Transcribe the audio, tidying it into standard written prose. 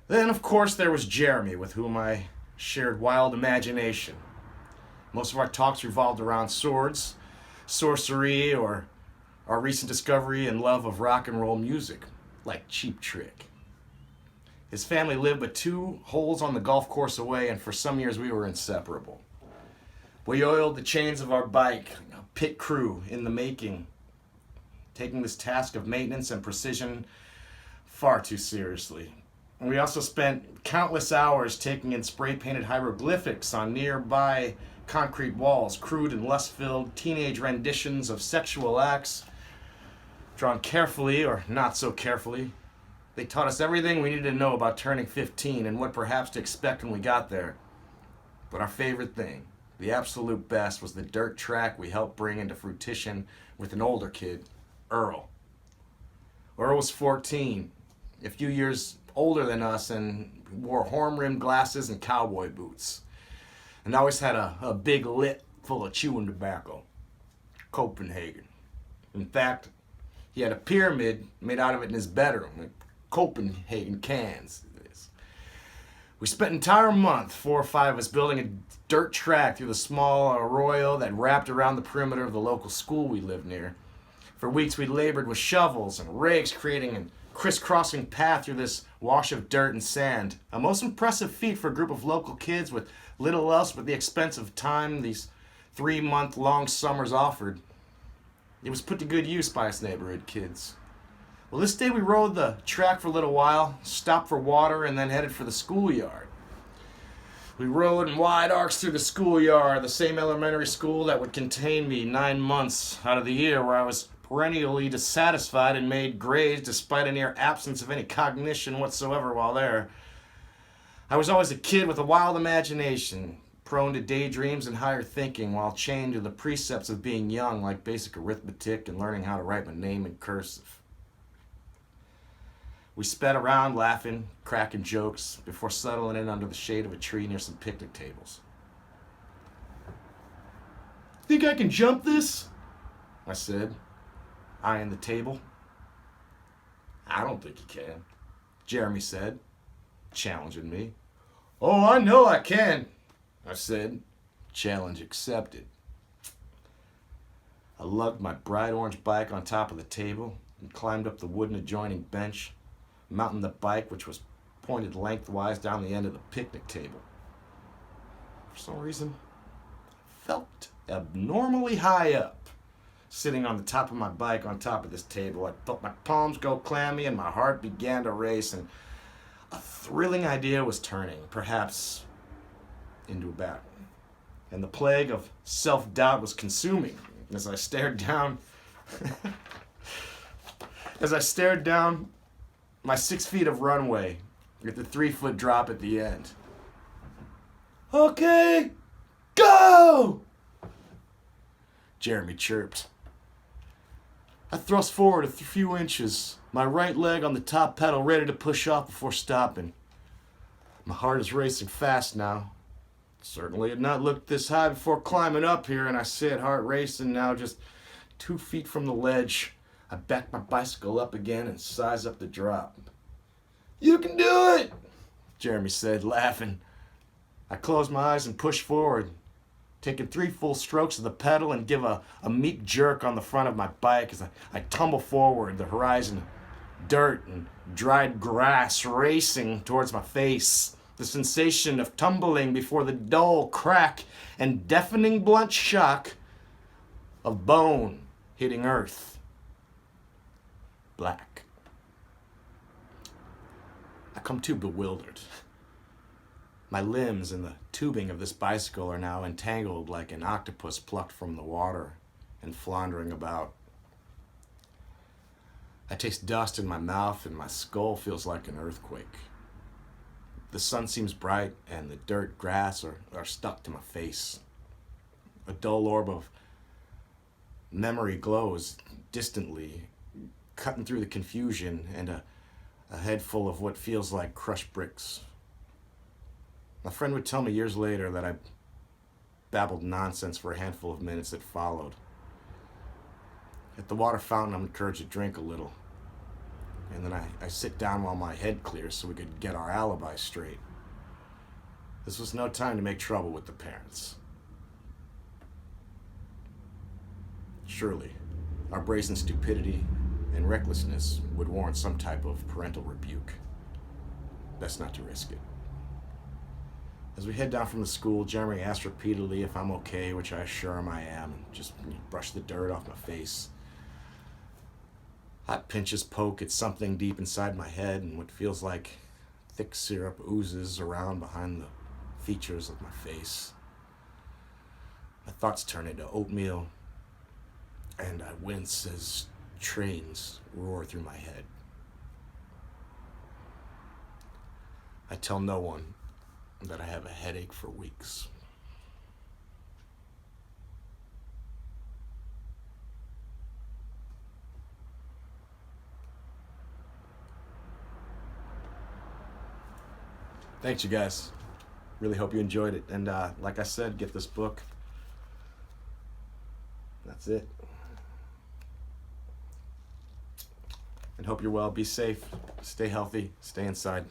Then, of course, there was Jeremy, with whom I shared wild imagination. Most of our talks revolved around swords, sorcery, or our recent discovery and love of rock and roll music, like Cheap Trick. His family lived but 2 holes on the golf course away, and for some years we were inseparable. We oiled the chains of our bike, a pit crew in the making, taking this task of maintenance and precision far too seriously. And we also spent countless hours taking in spray-painted hieroglyphics on nearby concrete walls, crude and lust-filled teenage renditions of sexual acts, drawn carefully or not so carefully. They taught us everything we needed to know about turning 15 and what perhaps to expect when we got there. But our favorite thing, the absolute best, was the dirt track we helped bring into fruition with an older kid, Earl. Earl was 14, a few years older than us, and wore horn-rimmed glasses and cowboy boots. And always had a big lip full of chewing tobacco. Copenhagen. In fact, he had a pyramid made out of it in his bedroom. Copenhagen cans. We spent an entire month, 4 or 5 of us, building a dirt track through the small arroyo that wrapped around the perimeter of the local school we lived near. For weeks we labored with shovels and rakes, creating a crisscrossing path through this wash of dirt and sand. A most impressive feat for a group of local kids with little else but the expensive time these 3-month-long summers offered. It was put to good use by us neighborhood kids. Well, this day we rode the track for a little while, stopped for water, and then headed for the schoolyard. We rode in wide arcs through the schoolyard, the same elementary school that would contain me 9 months out of the year, where I was perennially dissatisfied and made grades despite a near absence of any cognition whatsoever while there. I was always a kid with a wild imagination, prone to daydreams and higher thinking, while chained to the precepts of being young, like basic arithmetic and learning how to write my name in cursive. We sped around laughing, cracking jokes, before settling in under the shade of a tree near some picnic tables. "Think I can jump this?" I said, eyeing the table. "I don't think you can," Jeremy said, challenging me. "Oh, I know I can," I said, challenge accepted. I lugged my bright orange bike on top of the table and climbed up the wooden adjoining bench, mounting the bike, which was pointed lengthwise down the end of the picnic table. For some reason, I felt abnormally high up, sitting on the top of my bike on top of this table. I felt my palms go clammy and my heart began to race, and a thrilling idea was turning, perhaps into a battle. And the plague of self-doubt was consuming as I stared down my 6 feet of runway with the 3-foot drop at the end. "Okay, go!" Jeremy chirped. I thrust forward a few inches, my right leg on the top pedal, ready to push off before stopping. My heart is racing fast now. Certainly had not looked this high before climbing up here, and I sit heart racing now, just 2 feet from the ledge. I back my bicycle up again and size up the drop. "You can do it," Jeremy said, laughing. I closed my eyes and pushed forward, taking 3 full strokes of the pedal and give a meek jerk on the front of my bike as I tumble forward, the horizon, dirt and dried grass racing towards my face. The sensation of tumbling before the dull crack and deafening blunt shock of bone hitting earth. Black. I come to bewildered. My limbs and the tubing of this bicycle are now entangled like an octopus plucked from the water and floundering about. I taste dust in my mouth and my skull feels like an earthquake. The sun seems bright and the dirt, grass are stuck to my face. A dull orb of memory glows distantly, cutting through the confusion and a head full of what feels like crushed bricks. My friend would tell me years later that I babbled nonsense for a handful of minutes that followed. At the water fountain, I'm encouraged to drink a little. and then I sit down while my head clears so we could get our alibi straight. This was no time to make trouble with the parents. Surely, our brazen stupidity and recklessness would warrant some type of parental rebuke. Best not to risk it. As we head down from the school, Jeremy asks repeatedly if I'm okay, which I assure him I am, and just brush the dirt off my face. Hot pinches poke at something deep inside my head, and what feels like thick syrup oozes around behind the features of my face. My thoughts turn into oatmeal, and I wince as trains roar through my head. I tell no one that I have a headache for weeks. Thanks, you guys. Really hope you enjoyed it. And like I said, get this book. That's it. And hope you're well. Be safe. Stay healthy. Stay inside.